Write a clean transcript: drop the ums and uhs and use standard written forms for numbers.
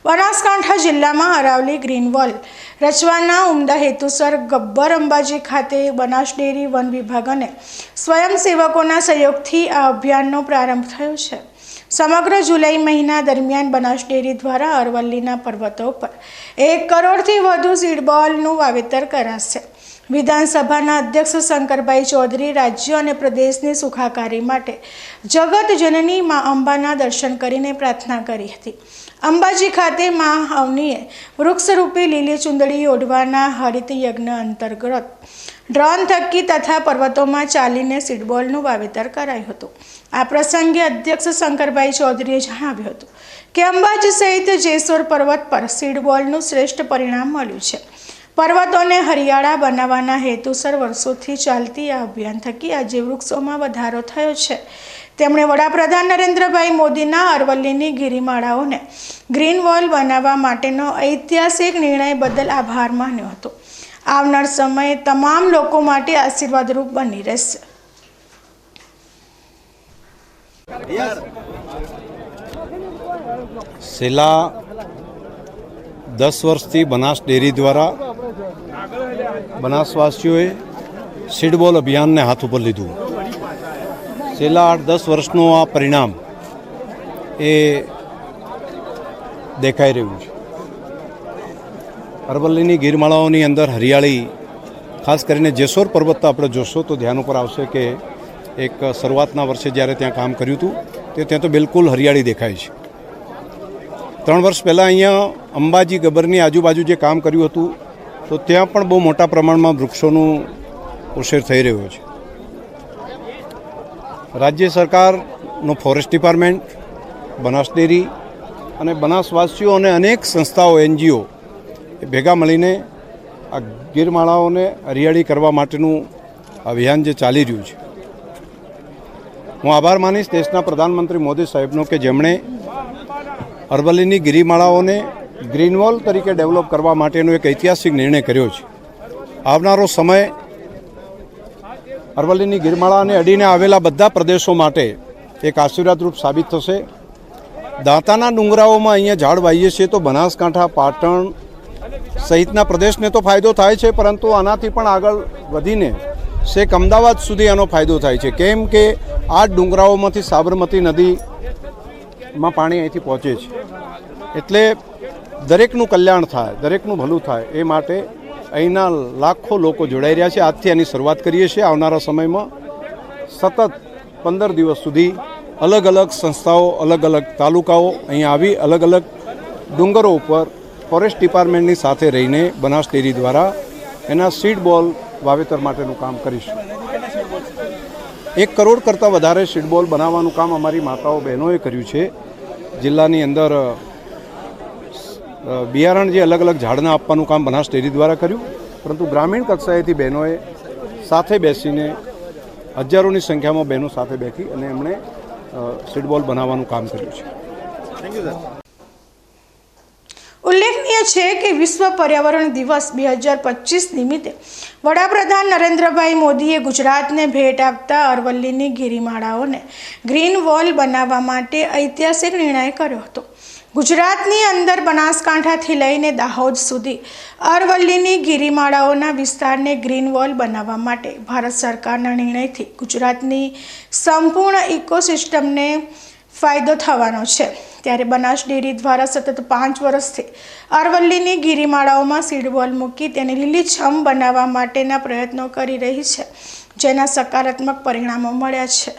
બનાસકાંઠા જિલ્લામાં Aravalli green wall રચવાના ઉમદા હેતુસર ગબ્બર અંબાજી ખાતે બનાસ ડેરી વન વિભાગ અને સ્વયંસેવકોના સહયોગથી આ અભિયાનનો પ્રારંભ થયો છે। સમગ્ર જુલાઈ મહિના દરમિયાન બનાસ ડેરી દ્વારા અરવલ્લીના પર્વતો પર 1 કરોડથી વધુ સીડબોલનું વાવેતર કરાશે। વિધાનસભાના અધ્યક્ષ શંકરભાઈ ચૌધરી રાજ્ય અને પ્રદેશની સુખાકારી માટે જગત જનની મા અંબાના દર્શન કરીને પ્રાર્થના કરી હતી। અંબાજી ખાતે મા અવનીએ વૃક્ષરૂપી લીલી ચુંદડી ઓઢવાના હરિત યજ્ઞ અંતર્ગત ડ્રોન થકી તથા પર્વતોમાં ચાલીને સીડબોલનું વાવેતર કરાયું હતું। આ પ્રસંગે અધ્યક્ષ શંકરભાઈ ચૌધરીએ જણાવ્યું હતું કે અંબાજી સહિત જેસોર પર્વત પર સીડબોલનું શ્રેષ્ઠ પરિણામ મળ્યું છે। પર્વતોને હરિયાળા બનાવવાના હેતુસર વર્ષોથી ચાલતી આ અભિયાન થકી આજે વૃક્ષોમાં વધારો થયો છે। તેમણે વડાપ્રધાન નરેન્દ્રભાઈ મોદીના અરવલ્લીની ગિરિમાળાઓને ગ્રીન વોલ બનાવવા માટેનો ઐતિહાસિક નિર્ણય બદલ આભાર માન્યો હતો। આવનાર સમય તમામ લોકો માટે આશીર્વાદરૂપ બની રહેશે। છેલ્લા 10 વર્ષથી બનાસ ડેરી દ્વારા બનાસવાસીઓએ સીડબોલ અભિયાનને હાથ ઉપર લીધું। છેલ્લા 8-10 વર્ષનું આ પરિણામ એ દેખાઈ રહ્યું છે। અરવલ્લીની ગિરમાળાઓની અંદર હરિયાળી, ખાસ કરીને જેસોર પર્વત આપણે જોશો તો ધ્યાન ઉપર આવશે કે એક શરૂઆતના વર્ષે જ્યારે ત્યાં કામ કર્યું હતું ત્યાં તો બિલકુલ હરિયાળી દેખાય છે। 3 વર્ષ પહેલાં અહીંયા અંબાજી ગબ્બરની આજુબાજુ જે કામ કર્યું હતું તો ત્યાં પણ બહુ મોટા પ્રમાણમાં વૃક્ષોનું ઉછેર થઈ રહ્યો છે। રાજ્ય સરકારનો ફોરેસ્ટ ડિપાર્ટમેન્ટ, બનાસ ડેરી અને બનાસવાસીઓ અને અનેક સંસ્થાઓ, NGO એ ભેગા મળીને આ ગિરમાળાઓને હરિયાળી કરવા માટેનું અભિયાન જે ચાલી રહ્યું છે, હું આભાર માનીશ દેશના પ્રધાનમંત્રી મોદી સાહેબનો કે જેમણે અરવલ્લીની ગિરિમાળાઓને ગ્રીન વોલ તરીકે ડેવલપ કરવા માટેનો એક ઐતિહાસિક નિર્ણય કર્યો છે। આવનારો સમય અરવલ્લીની ગિરિમાળાને અડીને આવેલા બધા પ્રદેશો માટે એક આશીર્વાદરૂપ સાબિત થશે। દાંતાના ડુંગરાઓમાં અહીંયા ઝાડ વાવીએ છીએ તો બનાસકાંઠા, પાટણ સહિતના પ્રદેશને તો ફાયદો થાય છે, પરંતુ આનાથી પણ આગળ વધીને છેક અમદાવાદ સુધી આનો ફાયદો થાય છે। કેમ કે આ ડુંગરાઓમાંથી સાબરમતી નદીમાં પાણી અહીંથી પહોંચે છે, એટલે દરેકનું કલ્યાણ થાય, દરેકનું ભલું થાય એ માટે અહીંના લાખો લોકો જોડાઈ રહ્યા છે। આજથી આની શરૂઆત કરીએ છીએ। આવનારા સમયમાં સતત 15 દિવસ સુધી અલગ અલગ સંસ્થાઓ, અલગ અલગ તાલુકાઓ અહીંયા આવી અલગ અલગ ડુંગરો ઉપર ફોરેસ્ટ ડિપાર્ટમેન્ટની સાથે રહીને બનાસ ડેરી દ્વારા એના સીડબોલ વાવેતર માટેનું કામ કરીશું। 1 કરોડ કરતાં વધારે સીડબોલ બનાવવાનું કામ અમારી માતાઓ બહેનોએ કર્યું છે। જિલ્લાની અંદર બિયારણ જે અલગ અલગ ઝાડના આપવાનું કામ બનાસ ડેરી દ્વારા કર્યું, પરંતુ ગ્રામીણ કક્ષાએથી બહેનોએ સાથે બેસીને હજારોની સંખ્યામાં બહેનો સાથે બેઠી અને એમણે સીડબોલ બનાવવાનું કામ કર્યું છે। Thank you sir. ઉલ્લેખનીય છે કે વિશ્વ પર્યાવરણ દિવસ 2025 નિમિત્તે વડાપ્રધાન નરેન્દ્રભાઈ મોદીએ ગુજરાતને ભેટ આપતા અરવલ્લીની ગિરિમાળાઓને ગ્રીન વોલ બનાવવા માટે ઐતિહાસિક નિર્ણય કર્યો હતો। ગુજરાતની અંદર બનાસકાંઠાથી લઈને દાહોદ સુધી અરવલ્લીની ગિરિમાળાઓના વિસ્તારને ગ્રીન વોલ બનાવવા માટે ભારત સરકારના નિર્ણયથી ગુજરાતની સંપૂર્ણ ઇકોસિસ્ટમને ફાયદો થવાનો છે। ત્યારે બનાસ ડેરી દ્વારા સતત 5 વર્ષથી અરવલ્લીની ગિરિમાળાઓમાં સીડબોલ મૂકી તેને લીલીછમ બનાવવા માટેના પ્રયત્નો કરી રહી છે, જેના સકારાત્મક પરિણામો મળ્યા છે।